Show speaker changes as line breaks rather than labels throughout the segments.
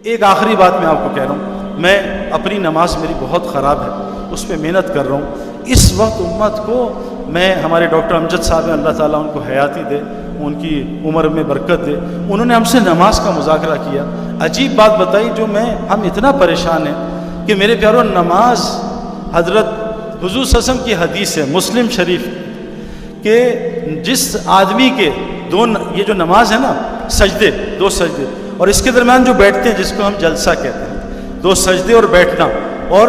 ایک آخری بات میں آپ کو کہہ رہا ہوں، میں اپنی نماز میری بہت خراب ہے، اس پہ محنت کر رہا ہوں۔ اس وقت امت کو میں، ہمارے ڈاکٹر امجد صاحب ہیں، اللہ تعالیٰ ان کو حیاتی دے، ان کی عمر میں برکت دے، انہوں نے ہم سے نماز کا مذاکرہ کیا، عجیب بات بتائی جو ہم اتنا پریشان ہیں کہ میرے پیاروں، نماز حضرت حضور صلی اللہ علیہ وسلم کی حدیث ہے مسلم شریف کہ جس آدمی کے یہ جو نماز ہے نا، سجدے، 2 سجدے، اور اس کے درمیان جو بیٹھتے ہیں جس کو ہم جلسہ کہتے ہیں، 2 سجدے اور بیٹھنا، اور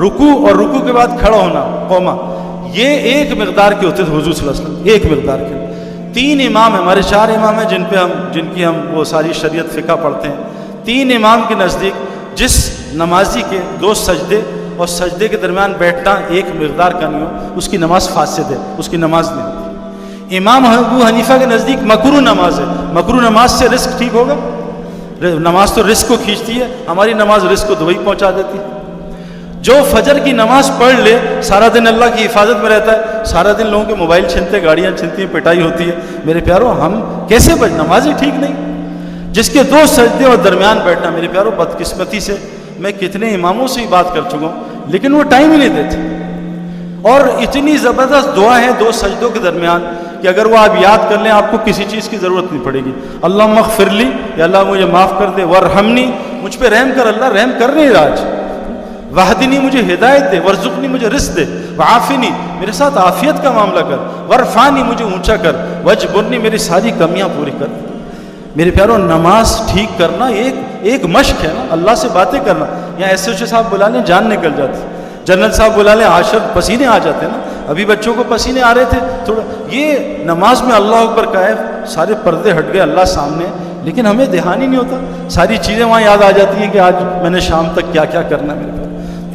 رکوع، اور رکوع کے بعد کھڑا ہونا، قوما، یہ ایک مقدار کے ہوتے تھے حضور صلی اللہ علیہ وسلم، ایک مقدار کے۔ 3 امام ہیں، ہمارے 4 امام ہیں جن کی ہم وہ ساری شریعت فقہ پڑھتے ہیں۔ 3 امام کے نزدیک جس نمازی کے 2 سجدے اور سجدے کے درمیان بیٹھنا ایک مقدار کا نہیں ہو، اس کی نماز فاسد ہے، اس کی نماز نہیں ہوتی۔ امام ابو حنیفہ کے نزدیک مکروہ نماز ہے، مکروہ نماز سے رزق ٹھیک ہوگا؟ نماز تو رزق کو کھینچتی ہے، ہماری نماز رزق کو دبئی پہنچا دیتی ہے۔ جو فجر کی نماز پڑھ لے سارا دن اللہ کی حفاظت میں رہتا ہے، سارا دن لوگوں کے موبائل چھنتے، گاڑیاں چھنتی ہیں، پٹائی ہوتی ہے، میرے پیاروں ہم کیسے نماز ہی ٹھیک نہیں۔ جس کے 2 سجدے اور درمیان بیٹھنا، میرے پیاروں بدقسمتی سے میں کتنے اماموں سے ہی بات کر چکا ہوں، لیکن وہ ٹائم ہی نہیں دیتے، اور اتنی زبردست دعا ہے 2 سجدوں کے درمیان کہ اگر وہ آپ یاد کر لیں آپ کو کسی چیز کی ضرورت نہیں پڑے گی۔ اللہم اغفر لی، یا اللہ مجھے معاف کر دے، ورحمنی، مجھ پہ رحم کر، اللہ رحم کر نہیں رہا آج، وحدنی، مجھے ہدایت دے، ورزقنی، مجھے رزق دے، وعافنی، میرے ساتھ عافیت کا معاملہ کر، ورفعنی، مجھے اونچا کر، وجبرنی، میری ساری کمیاں پوری کر۔ میرے پیاروں نماز ٹھیک کرنا ایک مشق ہے نا، اللہ سے باتیں کرنا۔ یہاں ایس ایچ او صاحب بلا لیں جان نکل جاتی، جنرل صاحب بلا لیں عاشر پسینے آ جاتے ہیں نا، ابھی بچوں کو پسینے آ رہے تھے تھوڑا، یہ نماز میں اللہ اکبر کا ہے، سارے پردے ہٹ گئے، اللہ سامنے، لیکن ہمیں دھیان ہی نہیں ہوتا، ساری چیزیں وہاں یاد آ جاتی ہیں کہ آج میں نے شام تک کیا کیا کرنا ہے۔ میرے پاس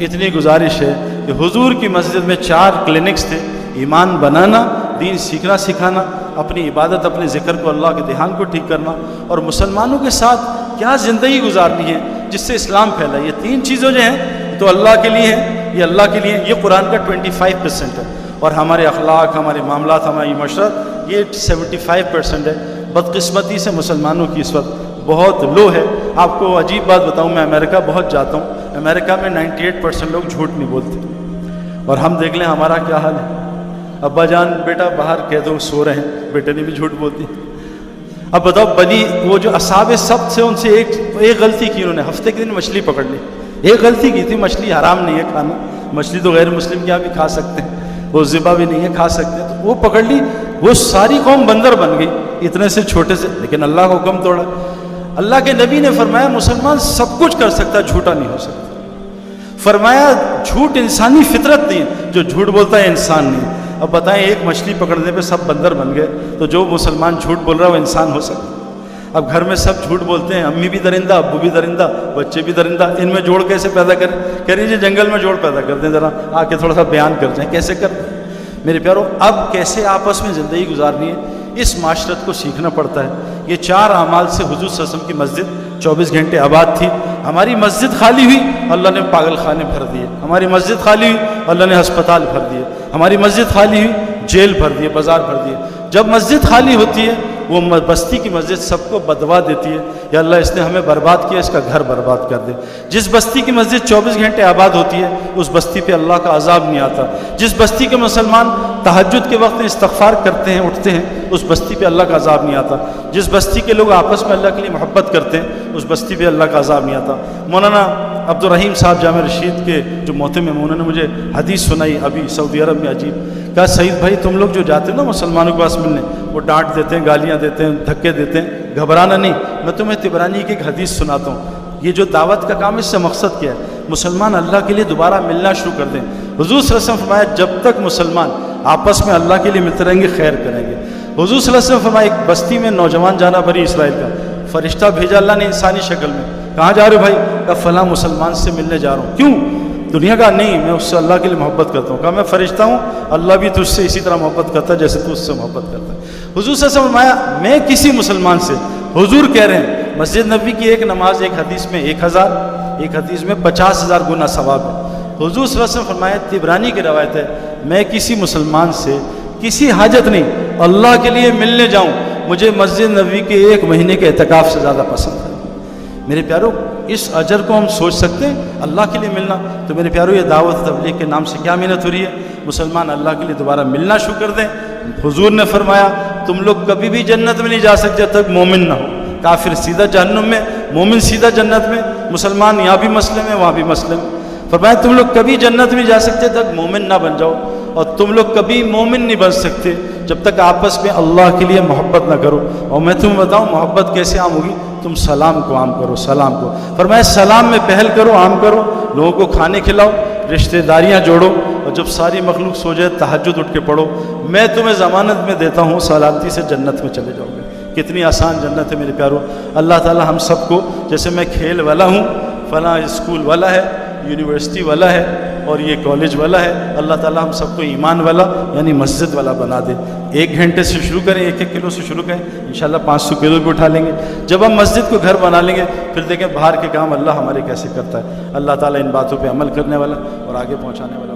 اتنی گزارش ہے کہ حضور کی مسجد میں 4 کلینکس تھے، ایمان بنانا، دین سیکھنا سکھانا، اپنی عبادت، اپنے ذکر کو، اللہ کے دھیان کو ٹھیک کرنا، اور مسلمانوں کے ساتھ کیا زندگی گزارنی ہے جس سے اسلام پھیلا۔ یہ 3 چیزیں جو ہیں تو اللہ کے لیے ہیں، یہ اللہ کے لیے، یہ قرآن کا 25% ہے، اور ہمارے اخلاق، ہمارے معاملات، ہماری معاشرت، یہ 75% ہے۔ بدقسمتی سے مسلمانوں کی اس وقت بہت لو ہے۔ آپ کو عجیب بات بتاؤں، میں امریکہ بہت جاتا ہوں، امریکہ میں 98% لوگ جھوٹ نہیں بولتے، اور ہم دیکھ لیں ہمارا کیا حال ہے۔ ابا جان بیٹا باہر کہہ دو سو رہے ہیں، بیٹے نے بھی جھوٹ بول دی۔ اب بتاؤ وہ جو اصحاب سبت سے ان سے ایک غلطی کی، انہوں نے ہفتے کے دن مچھلی پکڑ لی، ایک غلطی کی تھی، مچھلی حرام نہیں ہے کھانا، مچھلی تو غیر مسلم کے یہاں بھی کھا سکتے ہیں، وہ ذبح بھی نہیں ہے، کھا سکتے ہیں، تو وہ پکڑ لی، وہ ساری قوم بندر بن گئی اتنے سے چھوٹے سے، لیکن اللہ کا حکم توڑا۔ اللہ کے نبی نے فرمایا مسلمان سب کچھ کر سکتا، جھوٹا نہیں ہو سکتا۔ فرمایا جھوٹ انسانی فطرت نہیں ہے، جو جھوٹ بولتا ہے انسان نہیں۔ اب بتائیں ایک مچھلی پکڑنے پہ سب بندر بن گئے، تو جو مسلمان جھوٹ بول رہا ہے وہ انسان ہو سکتا؟ اب گھر میں سب جھوٹ بولتے ہیں، امی بھی درندہ، ابو بھی درندہ، بچے بھی درندہ، ان میں جوڑ کیسے پیدا کریں؟ کہہ رہی جی جنگل میں جوڑ پیدا کر دیں، ذرا آ کے تھوڑا سا بیان کر جائیں، کیسے کر دیں؟ میرے پیاروں اب کیسے آپس میں زندگی گزارنی ہے، اس معاشرت کو سیکھنا پڑتا ہے۔ یہ 4 اعمال سے حضور صلی اللہ علیہ وسلم کی مسجد 24 گھنٹے آباد تھی۔ ہماری مسجد خالی ہوئی، اللہ نے پاگل خانے بھر دیے، ہماری مسجد خالی ہوئی، اللہ نے ہسپتال بھر دیے، ہماری مسجد خالی ہوئی، جیل بھر دیے، بازار بھر دیے۔ جب مسجد خالی ہوتی ہے وہ بستی کی مسجد سب کو بدوا دیتی ہے، یا اللہ اس نے ہمیں برباد کیا، اس کا گھر برباد کر دے۔ جس بستی کی مسجد 24 گھنٹے آباد ہوتی ہے اس بستی پہ اللہ کا عذاب نہیں آتا۔ جس بستی کے مسلمان تہجد کے وقت استغفار کرتے ہیں، اٹھتے ہیں، اس بستی پہ اللہ کا عذاب نہیں آتا۔ جس بستی کے لوگ آپس میں اللہ کے لیے محبت کرتے ہیں اس بستی پہ اللہ کا عذاب نہیں آتا۔ مولانا عبد الرحیم صاحب جامع رشید کے جو محترم ہیں، انہوں نے مجھے حدیث سنائی ابھی سعودی عرب میں، عجیب، کہا سعید بھائی تم لوگ جو جاتے ہو نا مسلمانوں کے پاس ملنے، وہ ڈانٹ دیتے ہیں، گالیاں دیتے ہیں، دھکے دیتے ہیں، گھبرانا نہیں، میں تمہیں طبرانی کی ایک حدیث سناتا ہوں۔ یہ جو دعوت کا کام، اس سے مقصد کیا ہے؟ مسلمان اللہ کے لیے دوبارہ ملنا شروع کر دیں۔ حضور صلی اللہ علیہ وسلم فرمایا جب تک مسلمان آپس میں اللہ کے لیے ملتے رہیں گے خیر کریں گے۔ حضور صلی اللہ علیہ وسلم فرمایا ایک بستی میں نوجوان جانا بنی اسرائیل کا، فرشتہ بھیجا اللہ نے انسانی شکل میں، کہاں جا رہے ہو بھائی؟ کہا فلاں مسلمان سے ملنے جا رہا ہوں۔ کیوں؟ دنیا کا نہیں، میں اس سے اللہ کے لیے محبت کرتا ہوں۔ کہا میں فرشتہ ہوں، اللہ بھی تجھ سے اسی طرح محبت کرتا ہے جیسے تو اس سے محبت کرتا ہے۔ حضور صلی اللہ علیہ وسلم فرمایا میں کسی مسلمان سے، حضور کہہ رہے ہیں مسجد نبوی کی ایک نماز ایک حدیث میں 1000، ایک حدیث میں 50,000 گنا ثواب ہے۔ حضور صلی اللہ علیہ وسلم فرمایا طبرانی کی روایت ہے میں کسی مسلمان سے کسی حاجت نہیں، اللہ کے لیے ملنے جاؤں، مجھے مسجد نبوی کے 1 مہینے کے اعتکاف سے زیادہ پسند ہے۔ میرے پیارو اس اجر کو ہم سوچ سکتے ہیں اللہ کے لیے ملنا؟ تو میرے پیارو یہ دعوت تبلیغ کے نام سے کیا محنت ہو رہی ہے؟ مسلمان اللہ کے لیے دوبارہ ملنا شروع کر دیں۔ حضور نے فرمایا تم لوگ کبھی بھی جنت میں نہیں جا سکتے جب تک مومن نہ ہو، کافر سیدھا جہنم میں، مومن سیدھا جنت میں، مسلمان یہاں بھی مسلم ہے وہاں بھی مسلم۔ فرمایا تم لوگ کبھی جنت میں جا سکتے تک مومن نہ بن جاؤ، اور تم لوگ کبھی مومن نہیں بن سکتے جب تک آپس میں اللہ کے لیے محبت نہ کرو۔ اور میں تمہیں بتاؤں محبت کیسے عام ہوگی؟ تم سلام کو عام کرو، سلام کو۔ فرمایا سلام میں پہل کرو، عام کرو، لوگوں کو کھانے کھلاؤ، رشتہ داریاں جوڑو، اور جب ساری مخلوق سو جائے تہجد اٹھ کے پڑھو، میں تمہیں ضمانت میں دیتا ہوں سلامتی سے جنت میں چلے جاؤ گے۔ کتنی آسان جنت ہے میرے پیارو۔ اللہ تعالی ہم سب کو، جیسے میں کھیل والا ہوں، فلاں اسکول والا ہے، یونیورسٹی والا ہے، اور یہ کالج والا ہے، اللہ تعالی ہم سب کو ایمان والا یعنی مسجد والا بنا دے۔ 1 گھنٹے سے شروع کریں، 1 کلو سے شروع کریں، انشاءاللہ 500 کلو بھی اٹھا لیں گے۔ جب ہم مسجد کو گھر بنا لیں گے پھر دیکھیں باہر کے کام اللہ ہمارے کیسے کرتا ہے۔ اللہ تعالیٰ ان باتوں پہ عمل کرنے والا اور آگے پہنچانے والا